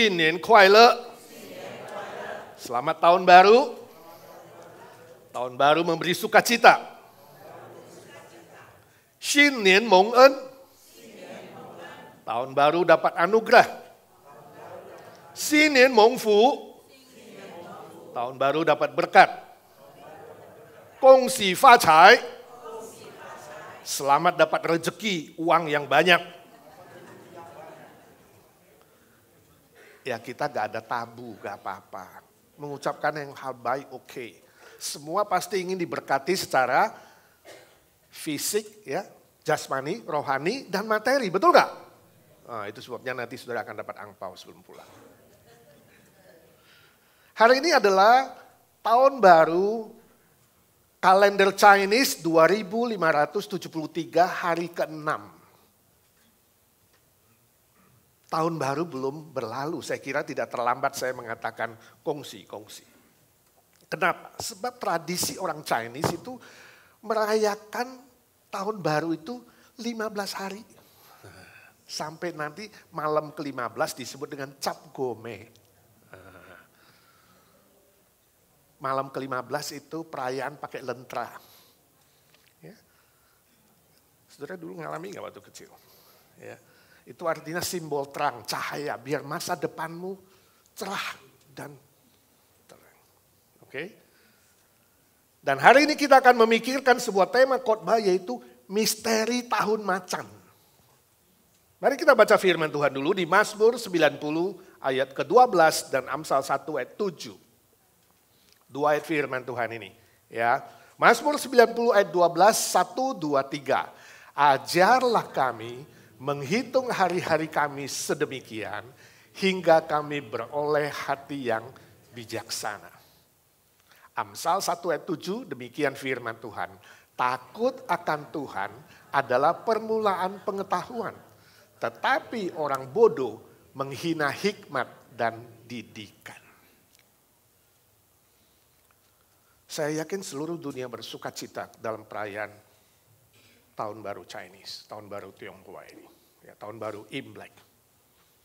新年快乐. Selamat tahun baru. Tahun baru memberi sukacita. 新年蒙恩. Tahun baru dapat anugerah. 新年蒙福. Tahun baru dapat berkat. 恭喜发财. Selamat dapat rezeki, uang yang banyak. Ya kita gak ada tabu, gak apa-apa. Mengucapkan yang hal baik, oke. Semua pasti ingin diberkati secara fisik, ya, jasmani, rohani, dan materi, betul gak? Nah, itu sebabnya nanti saudara akan dapat angpau sebelum pulang. Hari ini adalah tahun baru kalender Chinese 2573 hari ke-6. Tahun baru belum berlalu, saya kira tidak terlambat saya mengatakan kongsi. Kenapa? Sebab tradisi orang Chinese itu merayakan tahun baru itu 15 hari. Sampai nanti malam ke-15 disebut dengan Cap Gome. Malam ke-15 itu perayaan pakai lentra. Ya. Saudara dulu ngalami gak waktu kecil? Ya. Itu artinya simbol terang, cahaya, biar masa depanmu cerah dan terang. Oke? Dan hari ini kita akan memikirkan sebuah tema khotbah yaitu misteri tahun macan. Mari kita baca firman Tuhan dulu di Mazmur 90 ayat ke-12 dan Amsal 1 ayat 7. Dua ayat firman Tuhan ini. Ya. Mazmur 90 ayat 12, 1, 2, 3. Ajarlah kami menghitung hari-hari kami sedemikian hingga kami beroleh hati yang bijaksana. Amsal 1 ayat 7 demikian firman Tuhan. Takut akan Tuhan adalah permulaan pengetahuan. Tetapi orang bodoh menghina hikmat dan didikan. Saya yakin seluruh dunia bersukacita dalam perayaan tahun baru Chinese, tahun baru Tionghoa ini. Ya, tahun baru Imlek.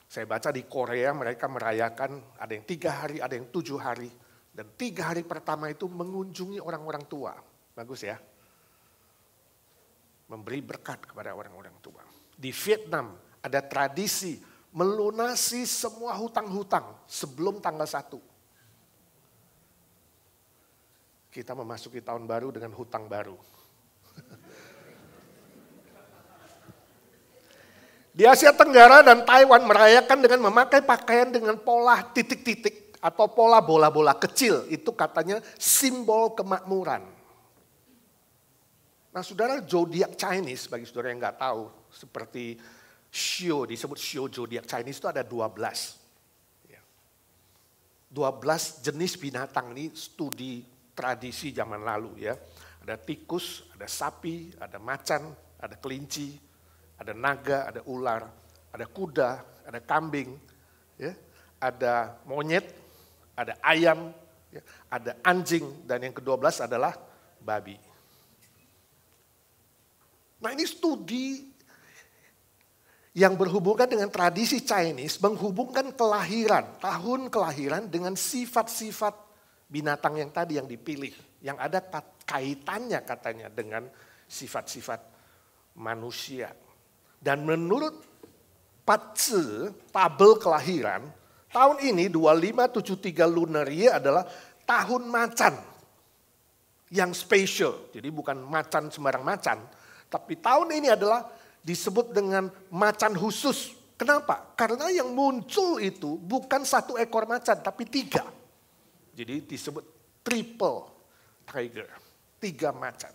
Saya baca di Korea mereka merayakan ada yang 3 hari, ada yang 7 hari. Dan 3 hari pertama itu mengunjungi orang-orang tua. Bagus ya. Memberi berkat kepada orang-orang tua. Di Vietnam ada tradisi melunasi semua hutang-hutang sebelum tanggal 1. Kita memasuki tahun baru dengan hutang baru. Di Asia Tenggara dan Taiwan merayakan dengan memakai pakaian dengan pola titik-titik atau pola bola-bola kecil. Itu katanya simbol kemakmuran. Nah saudara, zodiak Chinese bagi saudara yang nggak tahu seperti Shio, disebut Shio zodiak Chinese itu ada 12. 12 jenis binatang ini studi tradisi zaman lalu ya. Ada tikus, ada sapi, ada macan, ada kelinci. Ada naga, ada ular, ada kuda, ada kambing, ya, ada monyet, ada ayam, ya, ada anjing, dan yang ke-12 adalah babi. Nah ini studi yang berhubungan dengan tradisi Chinese, menghubungkan kelahiran, tahun kelahiran dengan sifat-sifat binatang yang tadi yang dipilih. Yang ada kaitannya katanya dengan sifat-sifat manusia. Dan menurut Patzi, tabel kelahiran, tahun ini 2573 lunar year adalah tahun macan yang spesial. Jadi bukan macan sembarang macan, tapi tahun ini adalah disebut dengan macan khusus. Kenapa? Karena yang muncul itu bukan 1 ekor macan, tapi 3. Jadi disebut triple tiger, 3 macan.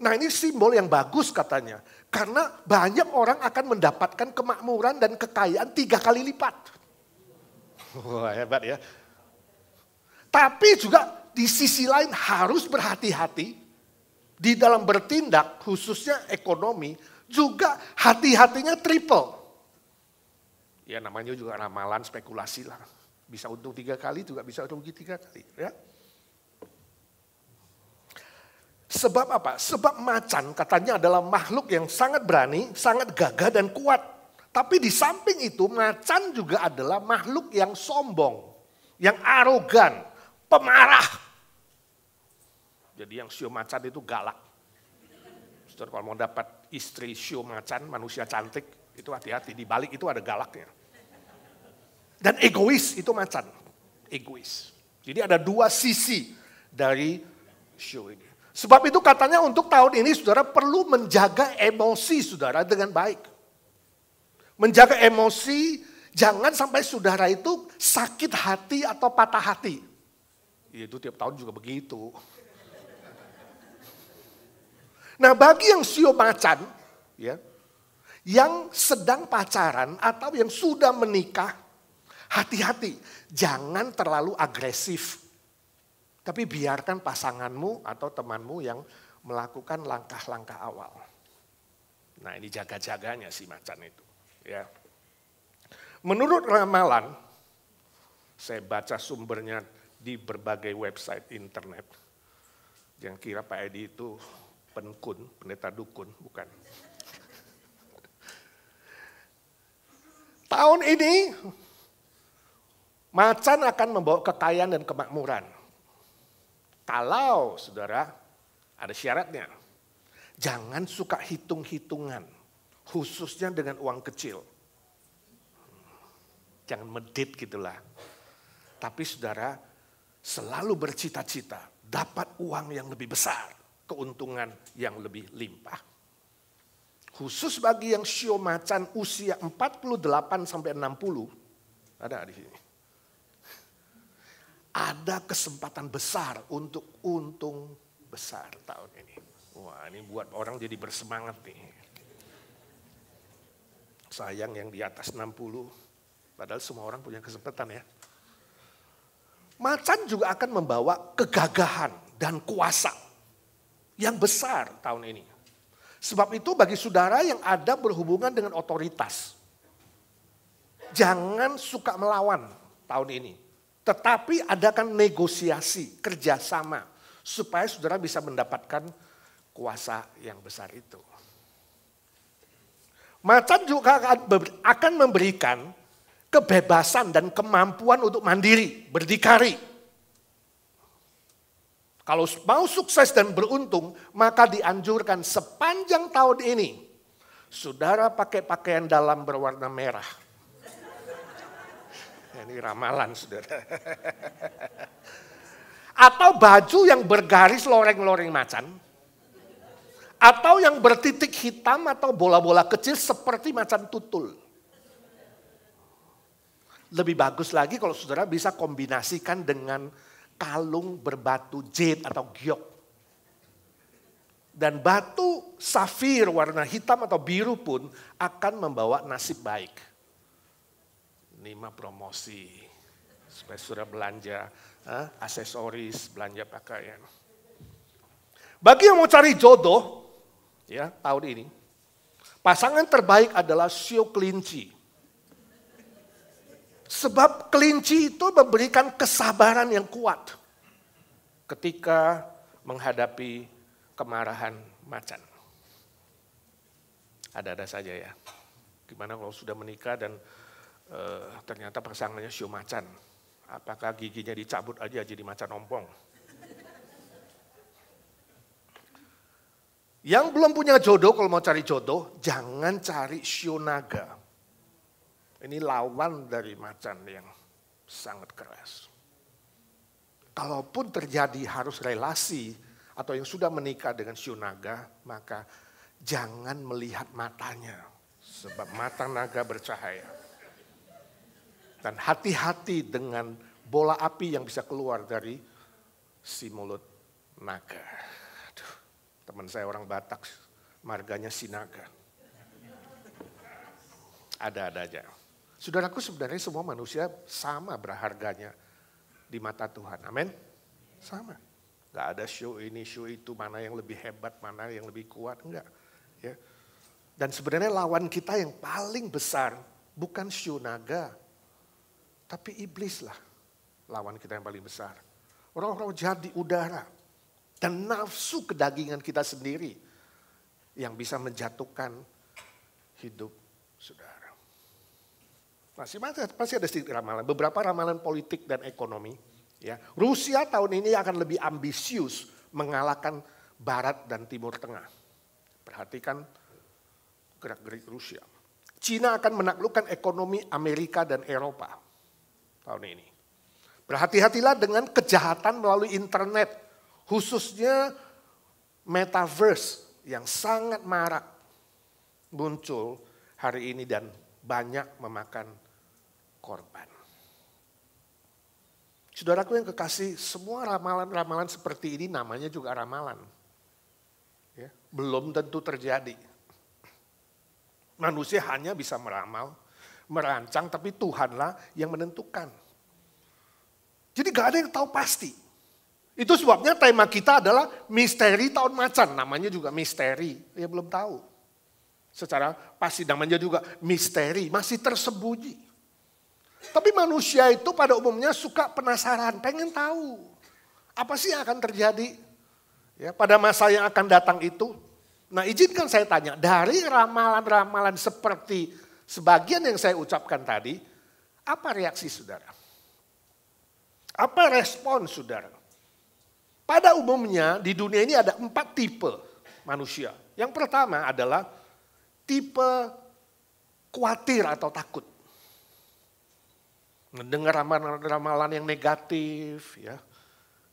Nah ini simbol yang bagus katanya. Karena banyak orang akan mendapatkan kemakmuran dan kekayaan 3 kali lipat. Wah hebat ya. Tapi juga di sisi lain harus berhati-hati. Di dalam bertindak khususnya ekonomi. Juga hati-hatinya triple. Ya namanya juga ramalan spekulasi lah. Bisa untung 3 kali juga bisa rugi 3 kali. Ya. Sebab apa? Sebab macan katanya adalah makhluk yang sangat berani, sangat gagah dan kuat. Tapi di samping itu macan juga adalah makhluk yang sombong, yang arogan, pemarah. Jadi yang sio macan itu galak. Saudara kalau mau dapat istri sio macan, manusia cantik, itu hati-hati, di balik itu ada galaknya. Dan egois itu macan, egois. Jadi ada dua sisi dari sio ini. Sebab itu katanya untuk tahun ini saudara perlu menjaga emosi saudara dengan baik. Menjaga emosi, jangan sampai saudara itu sakit hati atau patah hati. Ya, itu tiap tahun juga begitu. Nah bagi yang sio macan, ya, yang sedang pacaran atau yang sudah menikah, hati-hati, jangan terlalu agresif. Tapi biarkan pasanganmu atau temanmu yang melakukan langkah-langkah awal. Nah ini jaga-jaganya si macan itu. Ya. Menurut ramalan, saya baca sumbernya di berbagai website internet. Yang kira Pak Edi itu penkun, pendeta dukun, bukan. Tahun ini, macan akan membawa kekayaan dan kemakmuran. Kalau saudara ada syaratnya, jangan suka hitung-hitungan, khususnya dengan uang kecil. Jangan medit gitulah. Tapi saudara selalu bercita-cita dapat uang yang lebih besar, keuntungan yang lebih limpah. Khusus bagi yang sio macan usia 48 sampai 60, ada di sini. Ada kesempatan besar untuk untung besar tahun ini. Wah ini buat orang jadi bersemangat nih. Sayang yang di atas 60, padahal semua orang punya kesempatan ya. Macan juga akan membawa kegagahan dan kuasa yang besar tahun ini. Sebab itu bagi saudara yang ada berhubungan dengan otoritas, jangan suka melawan tahun ini. Tetapi adakan negosiasi, kerjasama, supaya saudara bisa mendapatkan kuasa yang besar itu. Macan juga akan memberikan kebebasan dan kemampuan untuk mandiri, berdikari. Kalau mau sukses dan beruntung, maka dianjurkan sepanjang tahun ini, saudara pakai pakaian dalam berwarna merah. Ini ramalan saudara. Atau baju yang bergaris loreng-loreng macan. Atau yang bertitik hitam atau bola-bola kecil seperti macan tutul. Lebih bagus lagi kalau saudara bisa kombinasikan dengan kalung berbatu jade atau giok. Dan batu safir warna hitam atau biru pun akan membawa nasib baik. Nima promosi, supaya saudara belanja aksesoris, belanja pakaian. Bagi yang mau cari jodoh, ya tahun ini, pasangan terbaik adalah sio kelinci. Sebab kelinci itu memberikan kesabaran yang kuat ketika menghadapi kemarahan macan. Ada-ada saja ya. Gimana kalau sudah menikah dan ternyata pasangannya sio macan. Apakah giginya dicabut aja jadi macan ompong? Yang belum punya jodoh, kalau mau cari jodoh, jangan cari sio naga. Ini lawan dari macan yang sangat keras. Kalaupun terjadi harus relasi atau yang sudah menikah dengan sio naga, maka jangan melihat matanya. Sebab mata naga bercahaya. Dan hati-hati dengan bola api yang bisa keluar dari si mulut naga. Aduh, teman saya orang Batak, marganya Sinaga. Ada-ada aja. Saudaraku sebenarnya semua manusia sama berharganya di mata Tuhan. Amin? Sama. Gak ada show ini, show itu, mana yang lebih hebat, mana yang lebih kuat. Enggak. Ya. Dan sebenarnya lawan kita yang paling besar bukan show naga. Tapi iblis lah lawan kita yang paling besar. Roh-roh jahat di udara. Dan nafsu kedagingan kita sendiri yang bisa menjatuhkan hidup saudara. Masih ada sedikit ramalan. Beberapa ramalan politik dan ekonomi. Ya. Rusia tahun ini akan lebih ambisius mengalahkan Barat dan Timur Tengah. Perhatikan gerak-gerik Rusia. Cina akan menaklukkan ekonomi Amerika dan Eropa tahun ini. Berhati-hatilah dengan kejahatan melalui internet, khususnya metaverse yang sangat marak muncul hari ini dan banyak memakan korban. Saudaraku yang kekasih, semua ramalan-ramalan seperti ini namanya juga ramalan. Ya, belum tentu terjadi. Manusia hanya bisa meramal, merancang, tapi Tuhanlah yang menentukan. Jadi gak ada yang tahu pasti. Itu sebabnya tema kita adalah misteri tahun macan, namanya juga misteri, ya belum tahu. Secara pasti namanya juga misteri, masih tersembunyi. Tapi manusia itu pada umumnya suka penasaran, pengen tahu. Apa sih yang akan terjadi ya, pada masa yang akan datang itu. Nah izinkan saya tanya, dari ramalan-ramalan seperti sebagian yang saya ucapkan tadi, apa reaksi saudara? Apa respon saudara? Pada umumnya di dunia ini ada 4 tipe manusia. Yang pertama adalah tipe khawatir atau takut. Mendengar ramalan-ramalan yang negatif, ya,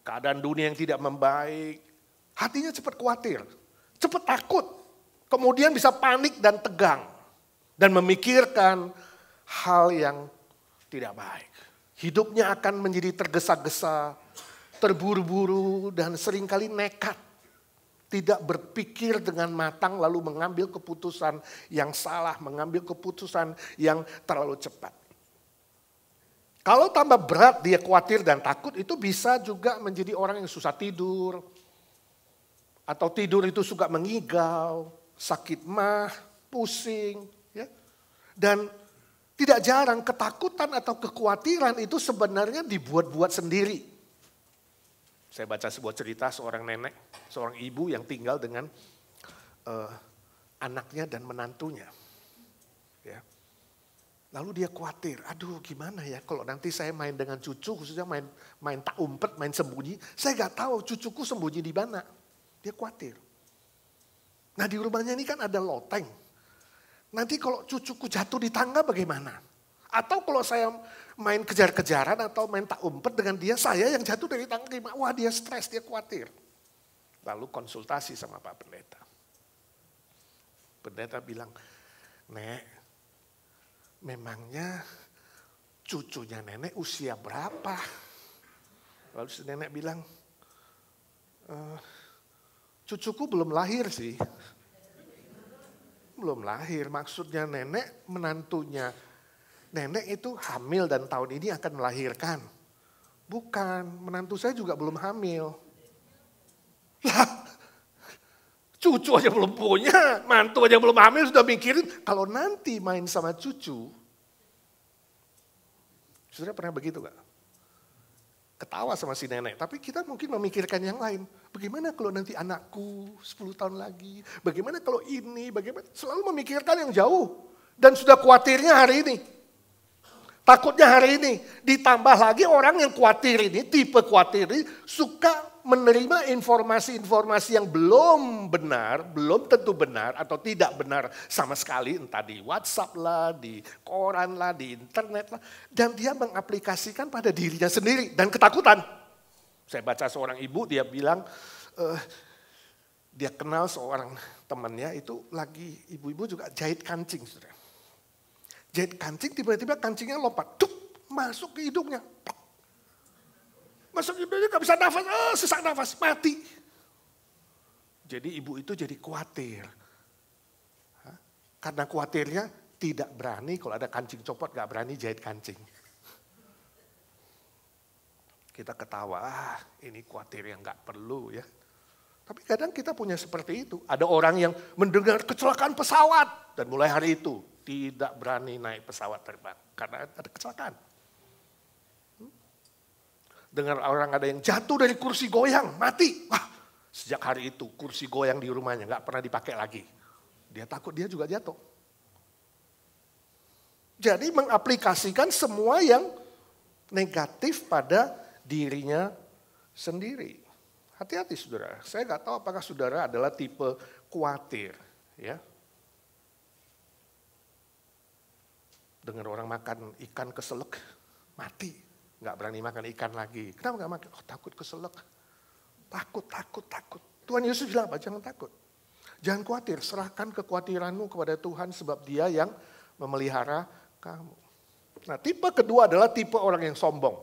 keadaan dunia yang tidak membaik, hatinya cepat khawatir, cepat takut, kemudian bisa panik dan tegang, dan memikirkan hal yang tidak baik. Hidupnya akan menjadi tergesa-gesa, terburu-buru, dan seringkali nekat. Tidak berpikir dengan matang lalu mengambil keputusan yang salah, mengambil keputusan yang terlalu cepat. Kalau tambah berat dia khawatir dan takut, itu bisa juga menjadi orang yang susah tidur. Atau tidur itu suka mengigau, sakit mah, pusing. Ya. Dan tidak jarang ketakutan atau kekhawatiran itu sebenarnya dibuat-buat sendiri. Saya baca sebuah cerita seorang nenek, seorang ibu yang tinggal dengan anaknya dan menantunya. Ya. Lalu dia khawatir, aduh gimana ya kalau nanti saya main dengan cucu, khususnya main tak umpet, main sembunyi, saya gak tahu cucuku sembunyi di mana. Dia khawatir. Nah di rumahnya ini kan ada loteng. Nanti kalau cucuku jatuh di tangga bagaimana? Atau kalau saya main kejar-kejaran atau main tak umpet dengan dia, saya yang jatuh dari tangga gimana? Wah dia stres, dia khawatir. Lalu konsultasi sama Pak Pendeta. Pendeta bilang, Nek, memangnya cucunya nenek usia berapa? Lalu si nenek bilang, cucuku belum lahir sih. Belum lahir, maksudnya nenek menantunya. Nenek itu hamil dan tahun ini akan melahirkan. Bukan, menantu saya juga belum hamil. Lah, cucu aja belum punya, mantu aja belum hamil sudah mikirin kalau nanti main sama cucu. Saudara pernah begitu gak? Ketawa sama si nenek, tapi kita mungkin memikirkan yang lain. Bagaimana kalau nanti anakku 10 tahun lagi, bagaimana kalau ini, bagaimana. Selalu memikirkan yang jauh. Dan sudah khawatirnya hari ini. Takutnya hari ini. Ditambah lagi orang yang khawatir ini, tipe khawatir ini, suka menerima informasi-informasi yang belum benar, belum tentu benar atau tidak benar sama sekali. Entah di WhatsApp lah, di koran lah, di internet lah. Dan dia mengaplikasikan pada dirinya sendiri dan ketakutan. Saya baca seorang ibu, dia bilang, dia kenal seorang temannya itu lagi, ibu-ibu juga jahit kancing. Saudara. Jahit kancing, tiba-tiba kancingnya lompat, masuk ke hidungnya. Masuk hidungnya gak bisa nafas, sesak nafas, mati. Jadi ibu itu jadi khawatir. Karena khawatirnya tidak berani, kalau ada kancing copot gak berani jahit kancing. Kita ketawa, ini khawatir yang gak perlu ya. Tapi kadang kita punya seperti itu. Ada orang yang mendengar kecelakaan pesawat. Dan mulai hari itu tidak berani naik pesawat terbang. Karena ada kecelakaan. Dengar orang ada yang jatuh dari kursi goyang, mati. Wah, sejak hari itu kursi goyang di rumahnya gak pernah dipakai lagi. Dia takut dia juga jatuh. Jadi mengaplikasikan semua yang negatif pada dirinya sendiri. Hati-hati saudara, saya nggak tahu apakah saudara adalah tipe khawatir. Ya. Dengar orang makan ikan keselak, mati. Nggak berani makan ikan lagi. Kenapa nggak makan? Oh, takut keselak. Takut. Tuhan Yesus bilang apa? Jangan takut. Jangan khawatir, serahkan kekhawatiranmu kepada Tuhan sebab Dia yang memelihara kamu. Nah, tipe kedua adalah tipe orang yang sombong.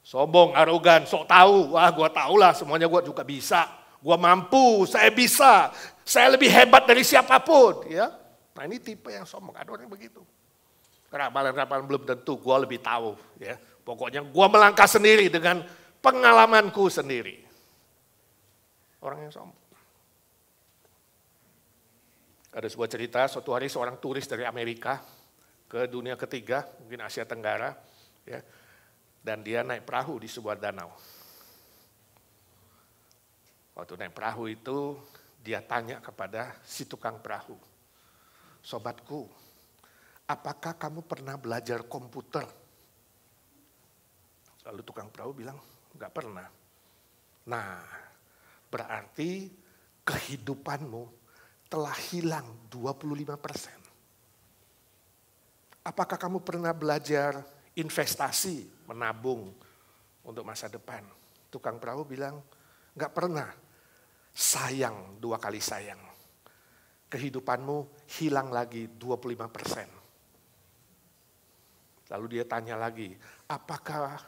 Sombong, arogan, sok tahu. Wah, gue tahu lah semuanya gue juga bisa. Gue mampu, saya bisa. Saya lebih hebat dari siapapun. Ya. Nah, ini tipe yang sombong. Ada orang yang begitu. Ramalan-ramalan belum tentu, gue lebih tahu. Ya. Pokoknya gue melangkah sendiri dengan pengalamanku sendiri. Orang yang sombong. Ada sebuah cerita, suatu hari seorang turis dari Amerika ke dunia ketiga, mungkin Asia Tenggara, ya, dan dia naik perahu di sebuah danau. Waktu naik perahu itu, dia tanya kepada si tukang perahu, sobatku, apakah kamu pernah belajar komputer? Lalu tukang perahu bilang, enggak pernah. Nah, berarti kehidupanmu telah hilang 25%. Apakah kamu pernah belajar investasi, menabung untuk masa depan? Tukang perahu bilang, enggak pernah. Sayang, 2 kali sayang. Kehidupanmu hilang lagi 25%. Lalu dia tanya lagi, apakah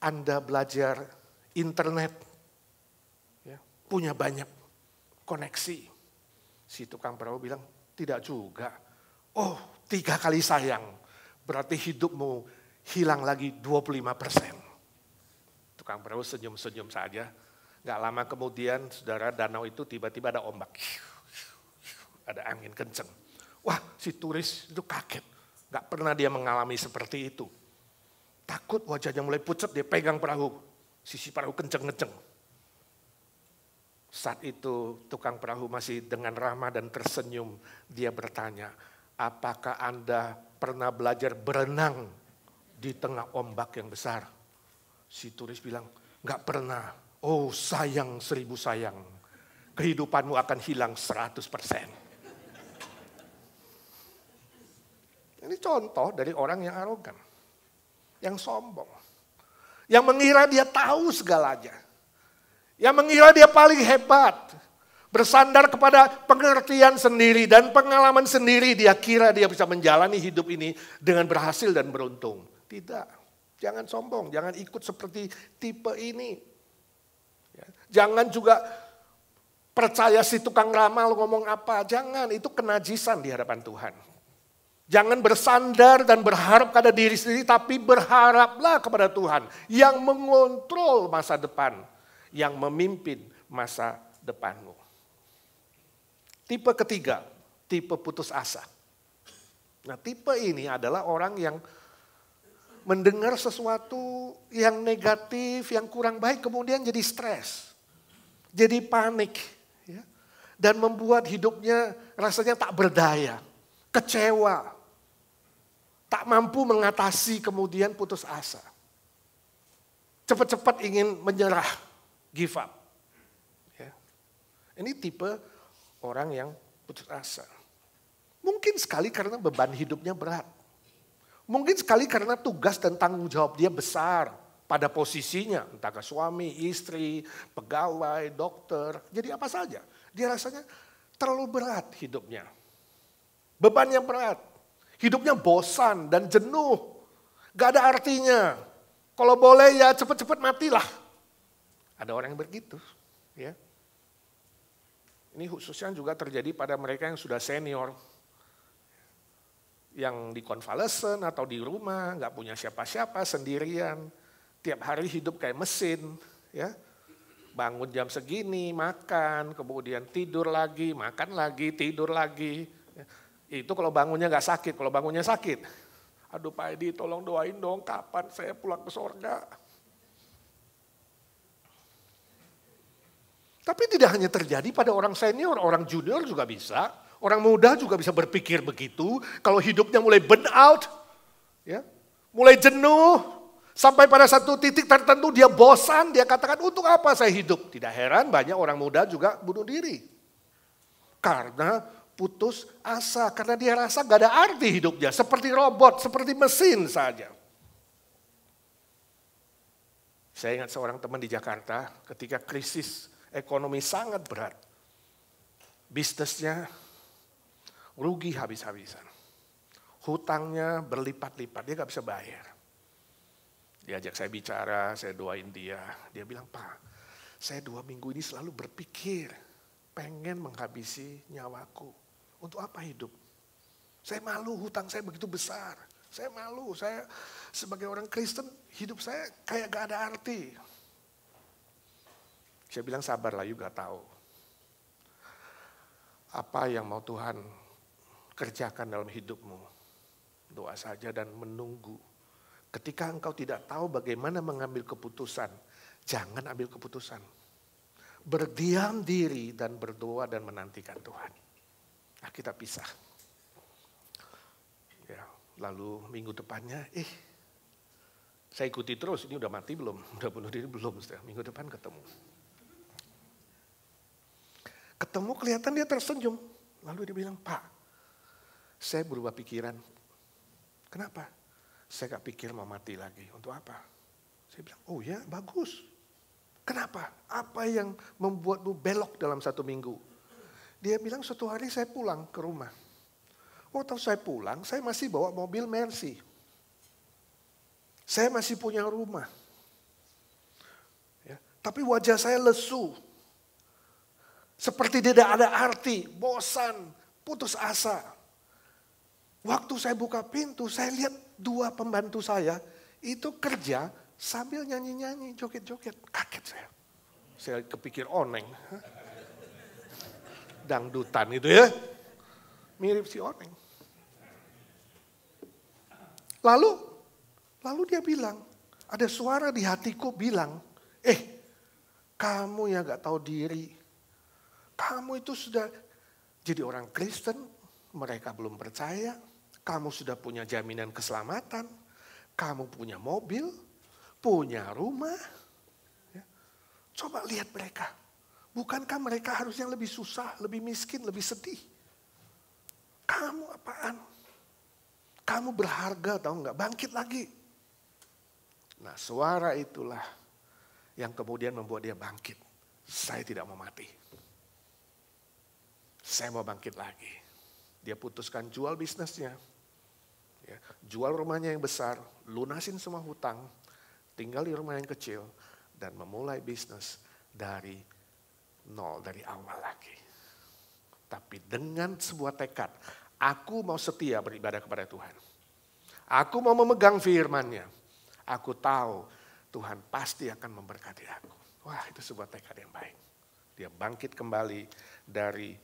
Anda belajar internet? Ya, punya banyak koneksi. Si tukang perahu bilang, tidak juga. Oh, 3 kali sayang. Berarti hidupmu hilang lagi 25%. Tukang perahu senyum-senyum saja. Gak lama kemudian, saudara, danau itu tiba-tiba ada ombak. Ada angin kenceng. Wah, si turis itu kaget. Gak pernah dia mengalami seperti itu. Takut, wajahnya mulai pucat, dia pegang perahu. Sisi perahu kenceng-kenceng. Saat itu tukang perahu masih dengan ramah dan tersenyum. Dia bertanya, apakah Anda pernah belajar berenang di tengah ombak yang besar? Si turis bilang, enggak pernah. Oh sayang 1000 sayang. Kehidupanmu akan hilang 100%. Ini contoh dari orang yang arogan. Yang sombong. Yang mengira dia tahu segalanya. Yang mengira dia paling hebat. Bersandar kepada pengertian sendiri dan pengalaman sendiri. Dia kira dia bisa menjalani hidup ini dengan berhasil dan beruntung. Tidak. Jangan sombong. Jangan ikut seperti tipe ini. Jangan juga percaya si tukang ramal ngomong apa. Jangan. Itu kenajisan di hadapan Tuhan. Jangan bersandar dan berharap pada diri sendiri. Tapi berharaplah kepada Tuhan. Yang mengontrol masa depan. Yang memimpin masa depanmu. Tipe ketiga, tipe putus asa. Nah, tipe ini adalah orang yang mendengar sesuatu yang negatif, yang kurang baik, kemudian jadi stres. Jadi panik. Ya, dan membuat hidupnya rasanya tak berdaya, kecewa. Tak mampu mengatasi kemudian putus asa. Cepat-cepat ingin menyerah. Give up. Ya. Ini tipe orang yang putus asa. Mungkin sekali karena beban hidupnya berat. Mungkin sekali karena tugas dan tanggung jawab dia besar pada posisinya. Entah ke suami, istri, pegawai, dokter. Jadi apa saja. Dia rasanya terlalu berat hidupnya. Bebannya berat. Hidupnya bosan dan jenuh. Gak ada artinya. Kalau boleh ya cepat-cepat matilah. Ada orang yang begitu, ya. Ini khususnya juga terjadi pada mereka yang sudah senior, yang di konvalesen atau di rumah, nggak punya siapa-siapa, sendirian, tiap hari hidup kayak mesin, ya. Bangun jam segini, makan, kemudian tidur lagi, makan lagi, tidur lagi. Itu kalau bangunnya nggak sakit, kalau bangunnya sakit, aduh Pak Edi tolong doain dong, kapan saya pulang ke sorga. Tapi tidak hanya terjadi pada orang senior, orang junior juga bisa. Orang muda juga bisa berpikir begitu. Kalau hidupnya mulai burn out, ya, mulai jenuh, sampai pada satu titik tertentu dia bosan, dia katakan untuk apa saya hidup? Tidak heran banyak orang muda juga bunuh diri. Karena putus asa, karena dia rasa gak ada arti hidupnya. Seperti robot, seperti mesin saja. Saya ingat seorang teman di Jakarta ketika krisis ekonomi sangat berat. Bisnisnya rugi habis-habisan. Hutangnya berlipat-lipat, dia gak bisa bayar. Diajak saya bicara, saya doain dia. Dia bilang, Pak, saya 2 minggu ini selalu berpikir, pengen menghabisi nyawaku. Untuk apa hidup? Saya malu, hutang saya begitu besar. Saya malu, saya sebagai orang Kristen, hidup saya kayak gak ada arti. Saya bilang sabarlah, you gak tahu. Apa yang mau Tuhan kerjakan dalam hidupmu. Doa saja dan menunggu. Ketika engkau tidak tahu bagaimana mengambil keputusan, jangan ambil keputusan. Berdiam diri dan berdoa dan menantikan Tuhan. Nah, kita pisah. Ya, lalu minggu depannya, saya ikuti terus, ini udah mati belum? Udah bunuh diri belum? Minggu depan ketemu. Ketemu kelihatan dia tersenyum. Lalu dia bilang, Pak, saya berubah pikiran. Kenapa? Saya gak pikir mau mati lagi. Untuk apa? Saya bilang, oh ya bagus. Kenapa? Apa yang membuatmu belok dalam 1 minggu? Dia bilang suatu hari saya pulang ke rumah. Waktu saya pulang, saya masih bawa mobil Mercy. Saya masih punya rumah. Ya, tapi wajah saya lesu. Seperti tidak ada arti, bosan, putus asa. Waktu saya buka pintu, saya lihat 2 pembantu saya itu kerja sambil nyanyi-nyanyi, joget-joget. Kaget saya. Saya kepikir oneng. Dangdutan itu ya. Mirip si oneng. Lalu dia bilang, ada suara di hatiku bilang, kamu yang gak tahu diri. Kamu itu sudah jadi orang Kristen, mereka belum percaya. Kamu sudah punya jaminan keselamatan. Kamu punya mobil, punya rumah. Ya. Coba lihat mereka. Bukankah mereka harusnya lebih susah, lebih miskin, lebih sedih? Kamu apaan? Kamu berharga tahu nggak? Bangkit lagi. Nah, suara itulah yang kemudian membuat dia bangkit. Saya tidak mau mati. Saya mau bangkit lagi. Dia putuskan jual bisnisnya. Ya, jual rumahnya yang besar, lunasin semua hutang, tinggal di rumah yang kecil, dan memulai bisnis dari nol, dari awal lagi. Tapi dengan sebuah tekad, aku mau setia beribadah kepada Tuhan. Aku mau memegang firman-Nya. Aku tahu Tuhan pasti akan memberkati aku. Wah, itu sebuah tekad yang baik. Dia bangkit kembali dari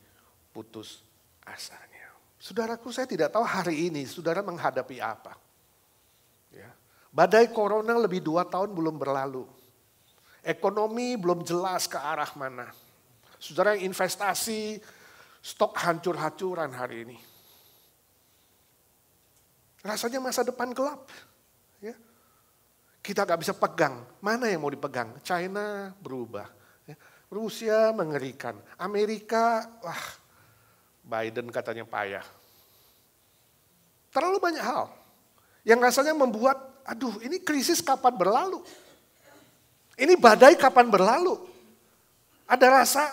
putus asanya. Saudaraku, saya tidak tahu hari ini saudara menghadapi apa. Ya. Badai corona lebih 2 tahun belum berlalu. Ekonomi belum jelas ke arah mana. Saudara yang investasi, stok hancur-hancuran hari ini. Rasanya masa depan gelap. Ya. Kita gak bisa pegang, mana yang mau dipegang. China berubah. Ya. Rusia mengerikan. Amerika, Biden katanya payah. Terlalu banyak hal. Yang rasanya membuat, ini krisis kapan berlalu? Ini badai kapan berlalu? Ada rasa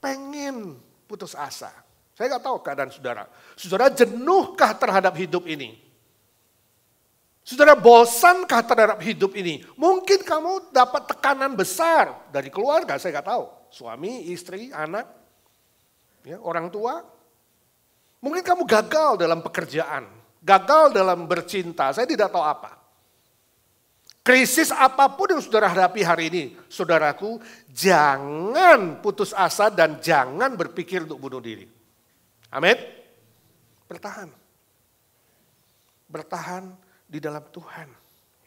pengen putus asa. Saya gak tahu keadaan saudara. Saudara jenuhkah terhadap hidup ini? Saudara bosankah terhadap hidup ini? Mungkin kamu dapat tekanan besar dari keluarga, saya gak tahu. Suami, istri, anak, ya, orang tua. Mungkin kamu gagal dalam pekerjaan, gagal dalam bercinta, saya tidak tahu apa. Krisis apapun yang saudara hadapi hari ini, saudaraku, jangan putus asa dan jangan berpikir untuk bunuh diri. Amin. Bertahan. Bertahan di dalam Tuhan.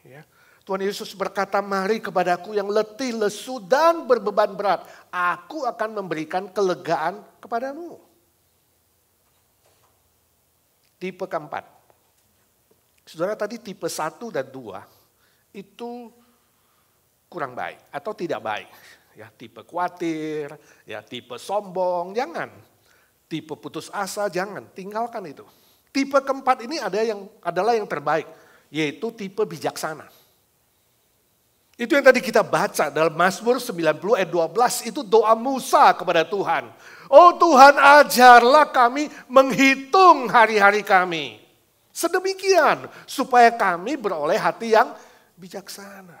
Ya. Tuhan Yesus berkata, mari kepadaku yang letih, lesu, dan berbeban berat. Aku akan memberikan kelegaan kepadamu. Tipe keempat. Saudara tadi tipe 1 dan 2 itu kurang baik atau tidak baik. Ya, tipe khawatir, ya tipe sombong, jangan. Tipe putus asa, jangan. Tinggalkan itu. Tipe keempat ini adalah yang terbaik, yaitu tipe bijaksana. Itu yang tadi kita baca dalam Mazmur 90 ayat 12, itu doa Musa kepada Tuhan. Oh Tuhan, ajarlah kami menghitung hari-hari kami. Sedemikian supaya kami beroleh hati yang bijaksana.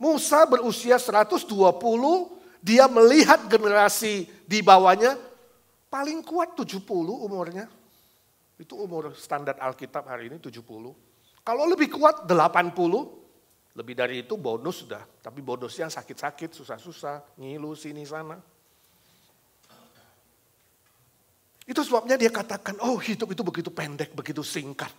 Musa berusia 120, dia melihat generasi di bawahnya paling kuat 70 umurnya. Itu umur standar Alkitab hari ini 70. Kalau lebih kuat 80. Lebih dari itu bonus sudah, tapi bonusnya sakit-sakit, susah-susah, ngilu sini sana. Itu sebabnya dia katakan, oh hidup itu begitu pendek, begitu singkat.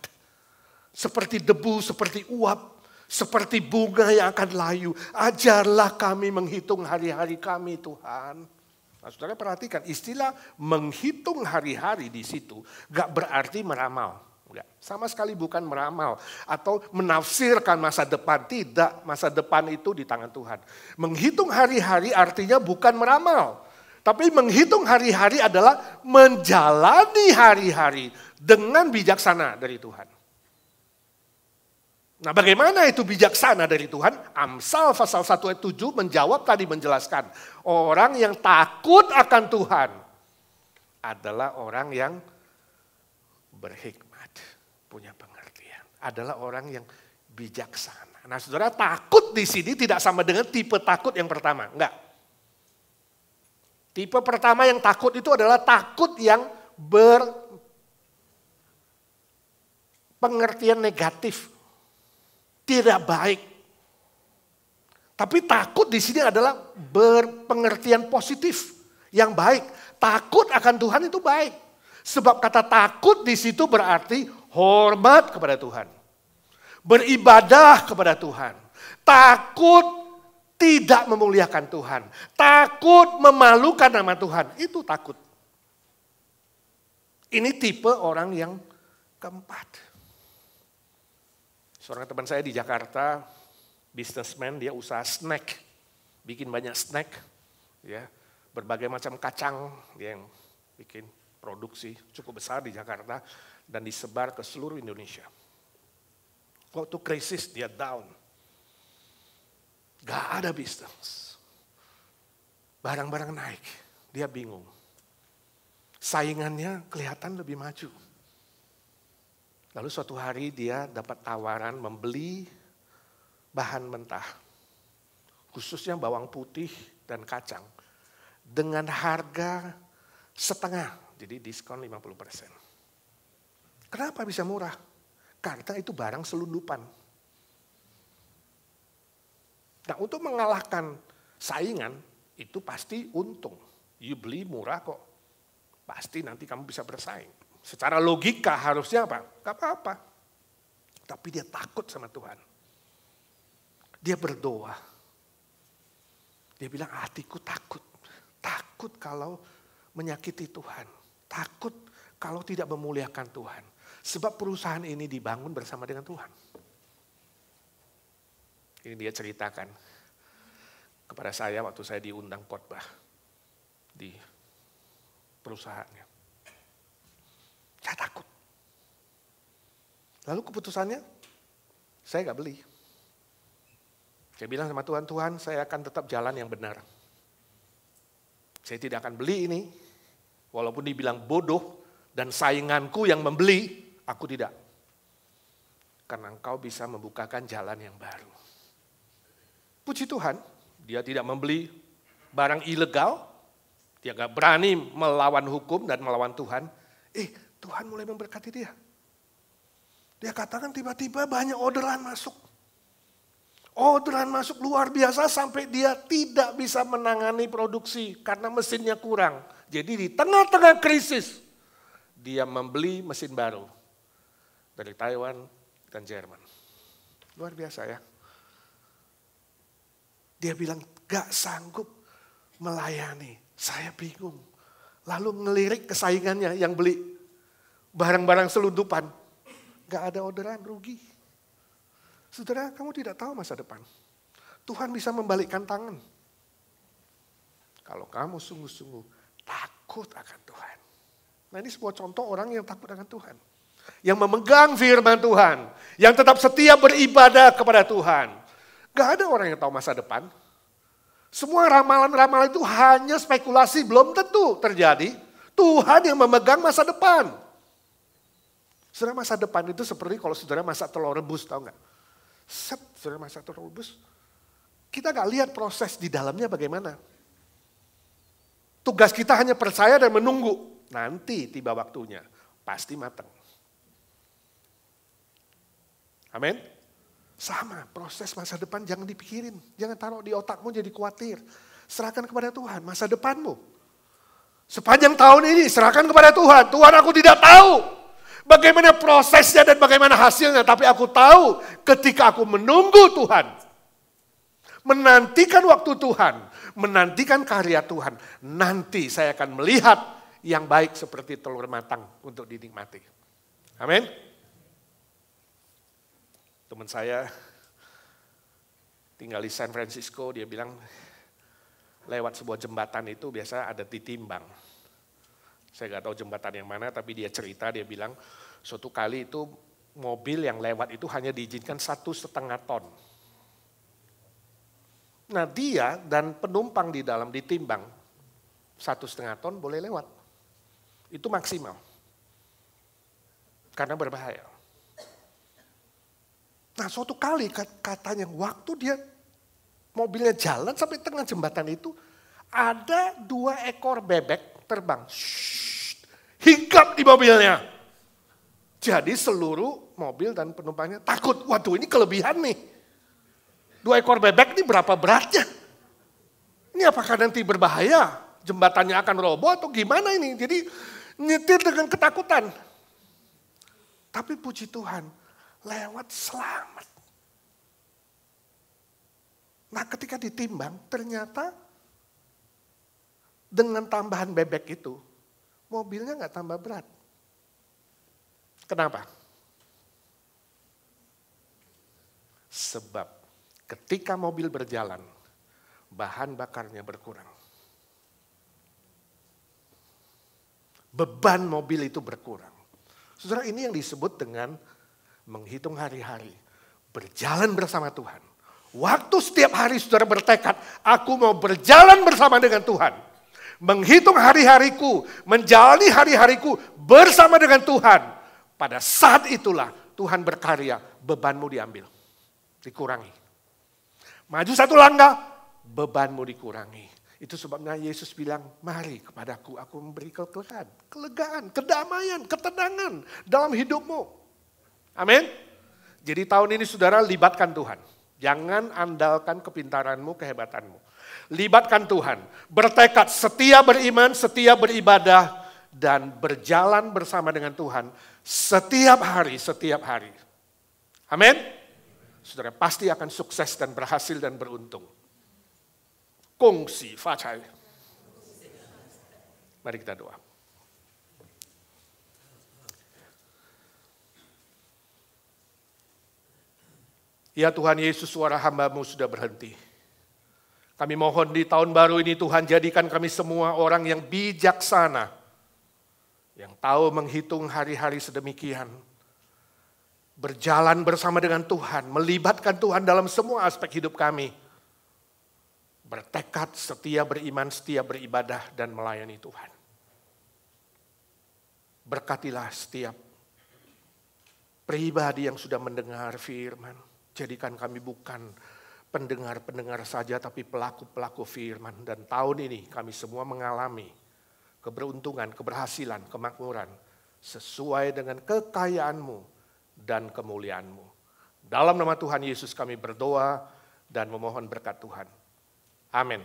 Seperti debu, seperti uap, seperti bunga yang akan layu. Ajarlah kami menghitung hari-hari kami Tuhan. Nah, saudara perhatikan, istilah menghitung hari-hari di situ gak berarti meramal. Enggak, sama sekali bukan meramal atau menafsirkan masa depan. Tidak, masa depan itu di tangan Tuhan. Menghitung hari-hari artinya bukan meramal. Tapi menghitung hari-hari adalah menjalani hari-hari dengan bijaksana dari Tuhan. Nah bagaimana itu bijaksana dari Tuhan? Amsal pasal 1 ayat 7 menjawab tadi menjelaskan. Orang yang takut akan Tuhan adalah orang yang berhikmat. Punya pengertian. Adalah orang yang bijaksana. Nah saudara, takut di sini tidak sama dengan tipe takut yang pertama. Enggak. Tipe pertama yang takut itu adalah takut yang berpengertian negatif. Tidak baik. Tapi takut di sini adalah berpengertian positif. Yang baik. Takut akan Tuhan itu baik. Sebab kata takut di situ berarti hormat kepada Tuhan. Beribadah kepada Tuhan. Takut tidak memuliakan Tuhan. Takut memalukan nama Tuhan. Itu takut. Ini tipe orang yang keempat. Seorang teman saya di Jakarta, businessman, dia usaha snack. Bikin banyak snack. Ya, berbagai macam kacang dia yang bikin. Produksi cukup besar di Jakarta dan disebar ke seluruh Indonesia. Waktu krisis dia down. Gak ada bisnis. Barang-barang naik, dia bingung. Saingannya kelihatan lebih maju. Lalu suatu hari dia dapat tawaran membeli bahan mentah. Khususnya bawang putih dan kacang. Dengan harga setengah. Jadi diskon 50%. Kenapa bisa murah? Karena itu barang selundupan. Nah untuk mengalahkan saingan itu pasti untung. You beli murah kok. Pasti nanti kamu bisa bersaing. Secara logika harusnya apa? Gak apa-apa. Tapi dia takut sama Tuhan. Dia berdoa. Dia bilang hatiku takut. Takut kalau menyakiti Tuhan. Takut kalau tidak memuliakan Tuhan. Sebab perusahaan ini dibangun bersama dengan Tuhan. Ini dia ceritakan kepada saya waktu saya diundang khotbah di perusahaannya. Saya takut. Lalu keputusannya, saya gak beli. Saya bilang sama Tuhan, Tuhan saya akan tetap jalan yang benar. Saya tidak akan beli ini. Walaupun dibilang bodoh dan sainganku yang membeli, aku tidak. Karena engkau bisa membukakan jalan yang baru. Puji Tuhan, dia tidak membeli barang ilegal. Dia gak berani melawan hukum dan melawan Tuhan. Tuhan mulai memberkati dia. Dia katakan tiba-tiba banyak orderan masuk. Orderan masuk luar biasa sampai dia tidak bisa menangani produksi karena mesinnya kurang. Jadi di tengah-tengah krisis, dia membeli mesin baru dari Taiwan dan Jerman. Luar biasa ya. Dia bilang gak sanggup melayani, saya bingung. Lalu ngelirik ke saingannya yang beli. barang-barang selundupan. Gak ada orderan, rugi. Saudara, kamu tidak tahu masa depan. Tuhan bisa membalikkan tangan. Kalau kamu sungguh-sungguh takut akan Tuhan. Nah, ini sebuah contoh orang yang takut akan Tuhan. Yang memegang firman Tuhan. Yang tetap setia beribadah kepada Tuhan. Gak ada orang yang tahu masa depan. Semua ramalan-ramalan itu hanya spekulasi, belum tentu terjadi. Tuhan yang memegang masa depan. Saudara, masa depan itu seperti kalau saudara masak telur rebus, tahu nggak? Saudara masak telur rebus, kita nggak lihat proses di dalamnya bagaimana. Tugas kita hanya percaya dan menunggu. Nanti tiba waktunya, pasti matang. Amin. Sama, proses masa depan jangan dipikirin. Jangan taruh di otakmu jadi khawatir. Serahkan kepada Tuhan masa depanmu. Sepanjang tahun ini serahkan kepada Tuhan. Tuhan, aku tidak tahu bagaimana prosesnya dan bagaimana hasilnya. Tapi aku tahu ketika aku menunggu Tuhan. Menantikan waktu Tuhan. Menantikan karya Tuhan. Nanti saya akan melihat yang baik seperti telur matang untuk dinikmati. Amin. Teman saya tinggal di San Francisco, dia bilang lewat sebuah jembatan itu biasa ada ditimbang. Saya nggak tahu jembatan yang mana, tapi dia cerita, dia bilang suatu kali itu mobil yang lewat itu hanya diizinkan 1,5 ton. Nah, dia dan penumpang di dalam ditimbang 1,5 ton boleh lewat. Itu maksimal. Karena berbahaya. Nah, suatu kali katanya waktu dia mobilnya jalan sampai tengah jembatan itu, ada 2 ekor bebek terbang. Hinggap di mobilnya. Jadi seluruh mobil dan penumpangnya takut. Waduh, ini kelebihan nih. 2 ekor bebek ini berapa beratnya? Ini apakah nanti berbahaya? Jembatannya akan roboh atau gimana ini? Jadi nyetir dengan ketakutan. Tapi puji Tuhan, lewat selamat. Nah, ketika ditimbang, ternyata dengan tambahan bebek itu, mobilnya nggak tambah berat. Kenapa? Sebab ketika mobil berjalan, bahan bakarnya berkurang. Beban mobil itu berkurang. Saudara, ini yang disebut dengan menghitung hari-hari. Berjalan bersama Tuhan. Waktu setiap hari saudara bertekad, aku mau berjalan bersama dengan Tuhan. Menghitung hari-hariku, menjalani hari-hariku bersama dengan Tuhan. Pada saat itulah Tuhan berkarya, bebanmu diambil. Dikurangi. Maju 1 langkah, bebanmu dikurangi. Itu sebabnya Yesus bilang, mari kepadaku, aku memberi kelegaan, kedamaian, ketenangan dalam hidupmu. Amin. Jadi tahun ini saudara libatkan Tuhan. Jangan andalkan kepintaranmu, kehebatanmu. Libatkan Tuhan. Bertekad setia beriman, setia beribadah. Dan berjalan bersama dengan Tuhan setiap hari, setiap hari. Amin. Saudara pasti akan sukses dan berhasil dan beruntung. Kongsi facai. Mari kita doa. Ya Tuhan Yesus, suara hamba-Mu sudah berhenti. Kami mohon di tahun baru ini Tuhan jadikan kami semua orang yang bijaksana. Yang tahu menghitung hari-hari sedemikian. Berjalan bersama dengan Tuhan, melibatkan Tuhan dalam semua aspek hidup kami. Bertekad, setia beriman, setia beribadah dan melayani Tuhan. Berkatilah setiap pribadi yang sudah mendengar firman. Jadikan kami bukan pendengar-pendengar saja, tapi pelaku-pelaku firman. Dan tahun ini kami semua mengalami keberuntungan, keberhasilan, kemakmuran. Sesuai dengan kekayaan-Mu dan kemuliaan-Mu. Dalam nama Tuhan Yesus kami berdoa dan memohon berkat Tuhan. Amin.